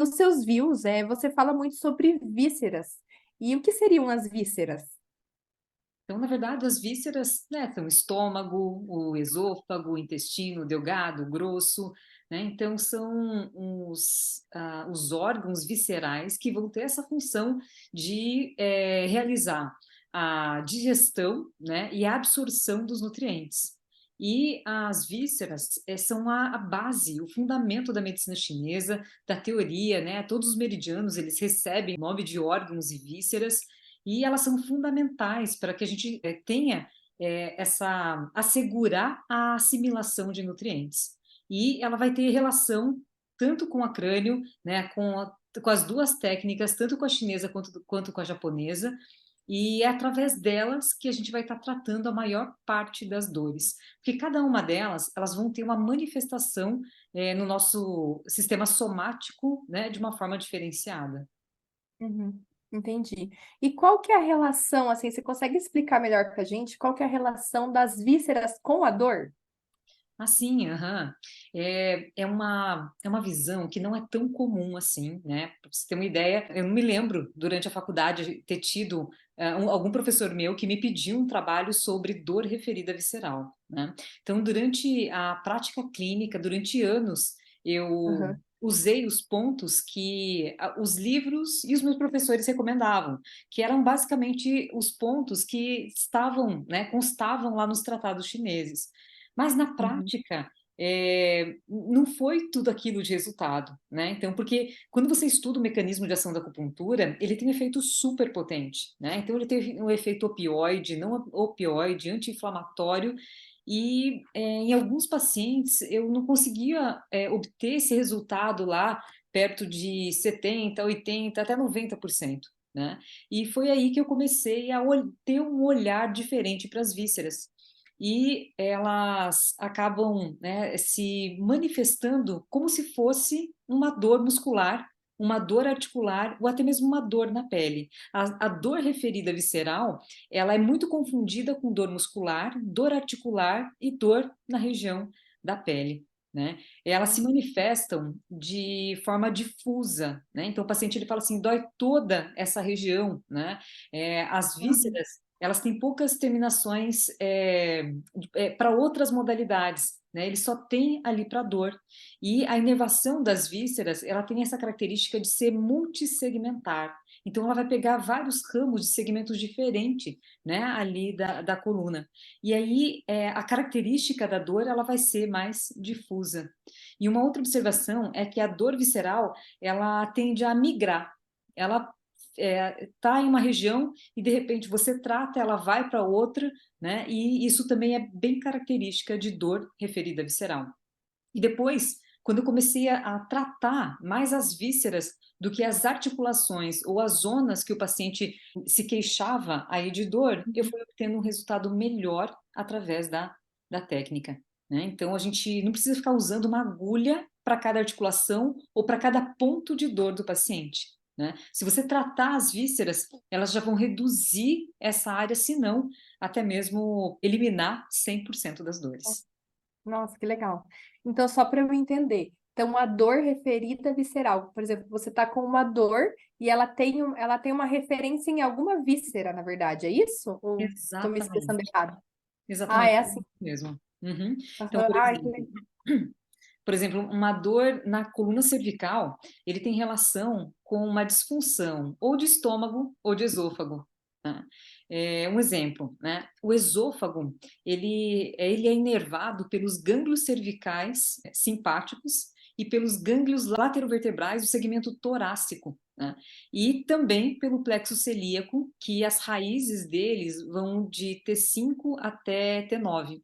Nos seus views, você fala muito sobre vísceras. E o que seriam as vísceras? Então, na verdade, as vísceras, né, são o estômago, o esôfago, o intestino delgado, grosso, né? Então, são os órgãos viscerais que vão ter essa função de realizar a digestão, né, e a absorção dos nutrientes. E as vísceras são a base, o fundamento da medicina chinesa, da teoria, né? Todos os meridianos, eles recebem o nome de órgãos e vísceras, e elas são fundamentais para que a gente tenha assegurar a assimilação de nutrientes. E ela vai ter relação tanto com a crânio, né, com as duas técnicas, tanto com a chinesa quanto com a japonesa, e é através delas que a gente vai estar tratando a maior parte das dores. Porque cada uma delas, elas vão ter uma manifestação no nosso sistema somático, né, de uma forma diferenciada. Uhum, entendi. E qual que é a relação, assim, você consegue explicar melhor para a gente qual que é a relação das vísceras com a dor? Assim, aham. É uma visão que não é tão comum assim, né? Para você ter uma ideia, eu não me lembro durante a faculdade ter tido algum professor meu que me pediu um trabalho sobre dor referida visceral, né? Então, durante a prática clínica, durante anos, eu Aham, usei os pontos que os livros e os meus professores recomendavam, que eram basicamente os pontos que estavam, né, constavam lá nos tratados chineses. Mas na uhum, prática, não foi tudo aquilo de resultado, né? Então, porque quando você estuda o mecanismo de ação da acupuntura, ele tem um efeito super potente, né? Então, ele tem um efeito opioide, não opioide, anti-inflamatório, e em alguns pacientes eu não conseguia obter esse resultado lá perto de 70, 80, até 90%. Né? E foi aí que eu comecei a ter um olhar diferente para as vísceras, e elas acabam, né, se manifestando como se fosse uma dor muscular, uma dor articular ou até mesmo uma dor na pele. A dor referida visceral, ela é muito confundida com dor muscular, dor articular e dor na região da pele. Né? Elas se manifestam de forma difusa, né? Então o paciente ele fala assim, dói toda essa região, né? As uhum. vísceras elas têm poucas terminações para outras modalidades, né? Ele só tem ali para dor. E a inervação das vísceras, ela tem essa característica de ser multissegmentar. Então, ela vai pegar vários ramos de segmentos diferentes, né, ali da coluna. E aí, a característica da dor, ela vai ser mais difusa. E uma outra observação é que a dor visceral, ela tende a migrar. Ela está em uma região e de repente você trata, ela vai para outra, né? E isso também é bem característica de dor referida visceral. E depois, quando eu comecei a tratar mais as vísceras do que as articulações ou as zonas que o paciente se queixava aí de dor, eu fui obtendo um resultado melhor através da técnica. Né? Então, a gente não precisa ficar usando uma agulha para cada articulação ou para cada ponto de dor do paciente. Né? Se você tratar as vísceras, elas já vão reduzir essa área, se não até mesmo eliminar 100% das dores. Nossa, que legal. Então, só para eu entender. Então, a dor referida visceral, por exemplo, você está com uma dor e ela tem uma referência em alguma víscera, na verdade, é isso? Ou estou me expressando Exatamente. errado? Ah, Exatamente, é é assim. isso mesmo. Uhum. Então, Aham. Ai, que legal. por exemplo, uma dor na coluna cervical, ele tem relação com uma disfunção ou de estômago ou de esôfago. Né? Um exemplo, né? O esôfago, ele é inervado pelos gânglios cervicais simpáticos e pelos gânglios laterovertebrais do segmento torácico. Né? E também pelo plexo celíaco, que as raízes deles vão de T5 até T9.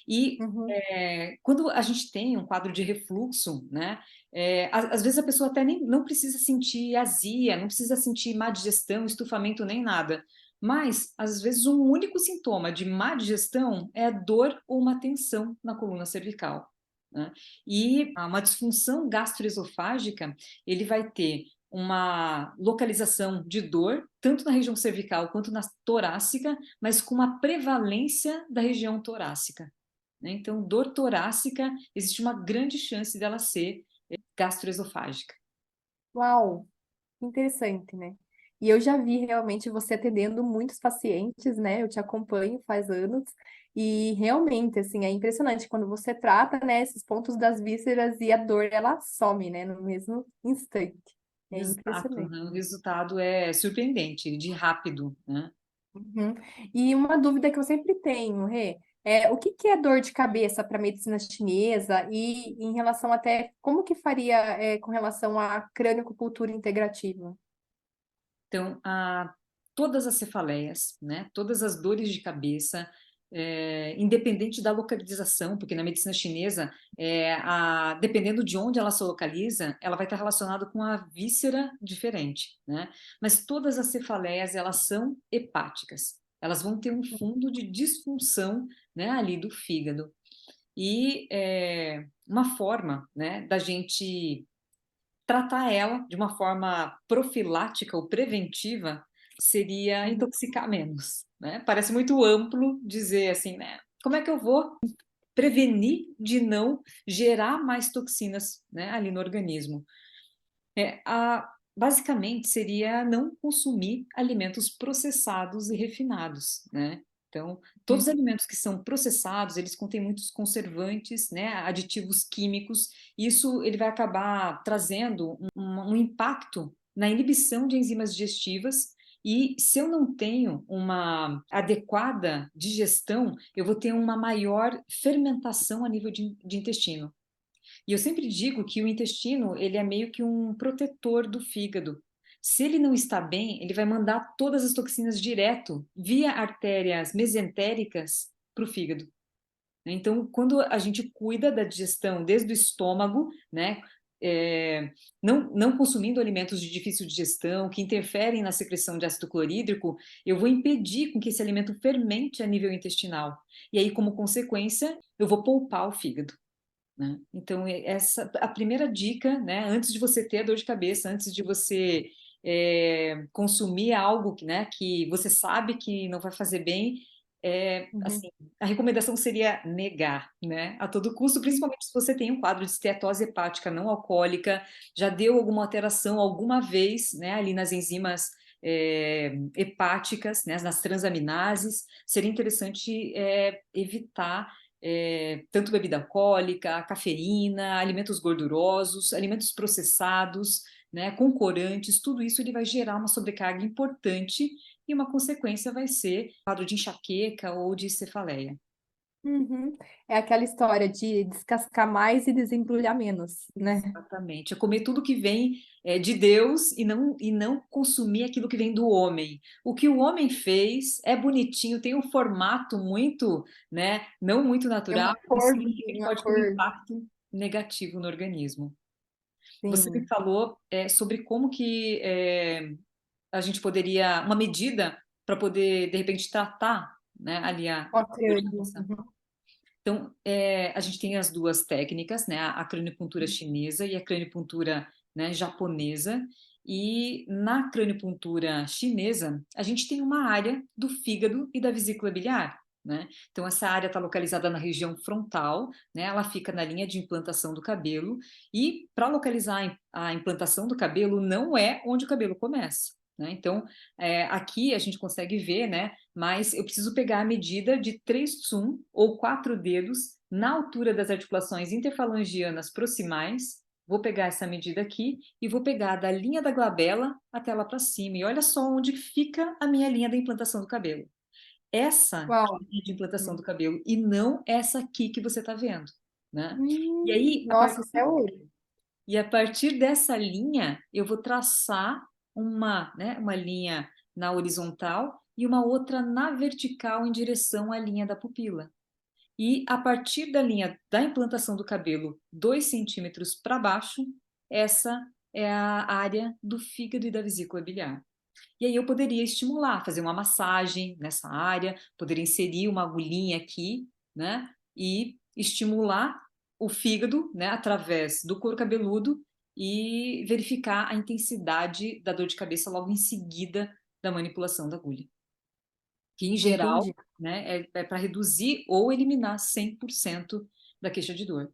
E Uhum. quando a gente tem um quadro de refluxo, né, às vezes a pessoa até nem, não precisa sentir azia, não precisa sentir má digestão, estufamento, nem nada. Mas, às vezes, um único sintoma de má digestão é a dor ou uma tensão na coluna cervical. Né? E uma disfunção gastroesofágica, ele vai ter uma localização de dor, tanto na região cervical quanto na torácica, mas com uma prevalência da região torácica. Né? Então, dor torácica, existe uma grande chance dela ser gastroesofágica. Uau, que interessante, né? E eu já vi realmente você atendendo muitos pacientes, né? Eu te acompanho faz anos e realmente, assim, é impressionante quando você trata, né, esses pontos das vísceras e a dor, ela some, né, no mesmo instante. É Exato, impressionante. né? O resultado é surpreendente, de rápido, né? Uhum. E uma dúvida que eu sempre tenho, Rê, é o que que é dor de cabeça para medicina chinesa e em relação até como que faria com relação à crânioacupuntura integrativa? Então, todas as cefaleias, né, todas as dores de cabeça, independente da localização, porque na medicina chinesa, dependendo de onde ela se localiza, ela vai estar relacionada com a víscera diferente, né? Mas todas as cefaleias, elas são hepáticas. Elas vão ter um fundo de disfunção, né, ali do fígado. E uma forma, né, da gente tratar ela de uma forma profilática ou preventiva seria Uhum. intoxicar menos, né? Parece muito amplo dizer assim, né? Como é que eu vou prevenir de não gerar mais toxinas, né, ali no organismo? Basicamente seria não consumir alimentos processados e refinados, né? Então, todos os alimentos que são processados, eles contêm muitos conservantes, né, aditivos químicos. Isso ele vai acabar trazendo um impacto na inibição de enzimas digestivas. E se eu não tenho uma adequada digestão, eu vou ter uma maior fermentação a nível de intestino. E eu sempre digo que o intestino, ele é meio que um protetor do fígado. Se ele não está bem, ele vai mandar todas as toxinas direto via artérias mesentéricas para o fígado. Então, quando a gente cuida da digestão desde o estômago, né, não consumindo alimentos de difícil digestão, que interferem na secreção de ácido clorídrico, eu vou impedir com que esse alimento fermente a nível intestinal. E aí, como consequência, eu vou poupar o fígado, né? Então, essa a primeira dica, né, antes de você ter a dor de cabeça, antes de você consumir algo que, né, que você sabe que não vai fazer bem, Uhum. assim, a recomendação seria negar, né, a todo custo, principalmente se você tem um quadro de esteatose hepática não alcoólica, já deu alguma alteração alguma vez, né, ali nas enzimas hepáticas, né, nas transaminases, seria interessante evitar tanto bebida alcoólica, cafeína, alimentos gordurosos, alimentos processados, né, com corantes, tudo isso ele vai gerar uma sobrecarga importante e uma consequência vai ser quadro de enxaqueca ou de cefaleia. Uhum. É aquela história de descascar mais e desembrulhar menos, né? Exatamente. É comer tudo que vem de Deus e não consumir aquilo que vem do homem. O que o homem fez é bonitinho, tem um formato muito, né, não muito É natural, uma e cor, significa que uma pode ter um cor, impacto negativo no organismo. Você me sim. falou sobre como que a gente poderia, uma medida para poder, de repente, tratar, né, ali a dor de Crânio. cabeça. Uhum. Então, a gente tem as duas técnicas, né, a craniopuntura chinesa e a craniopuntura, né, japonesa. E na craniopuntura chinesa, a gente tem uma área do fígado e da vesícula biliar, né? Então, essa área está localizada na região frontal, né? Ela fica na linha de implantação do cabelo. E para localizar a implantação do cabelo, não é onde o cabelo começa, né? Então, aqui a gente consegue ver, né? Mas eu preciso pegar a medida de 3 tsum ou 4 dedos na altura das articulações interfalangianas proximais. Vou pegar essa medida aqui e vou pegar da linha da glabela até lá para cima. E olha só onde fica a minha linha da implantação do cabelo. Essa é a Uau. linha de implantação do cabelo e não essa aqui que você está vendo, né? E aí, Nossa, isso é ouro. a partir dessa linha, eu vou traçar uma linha na horizontal e uma outra na vertical em direção à linha da pupila. E a partir da linha da implantação do cabelo, 2 centímetros para baixo, essa é a área do fígado e da vesícula biliar. E aí eu poderia estimular, fazer uma massagem nessa área, poderia inserir uma agulhinha aqui, né? E estimular o fígado, né, através do couro cabeludo e verificar a intensidade da dor de cabeça logo em seguida da manipulação da agulha. Que em geral, Entendi. né, é para reduzir ou eliminar 100% da queixa de dor.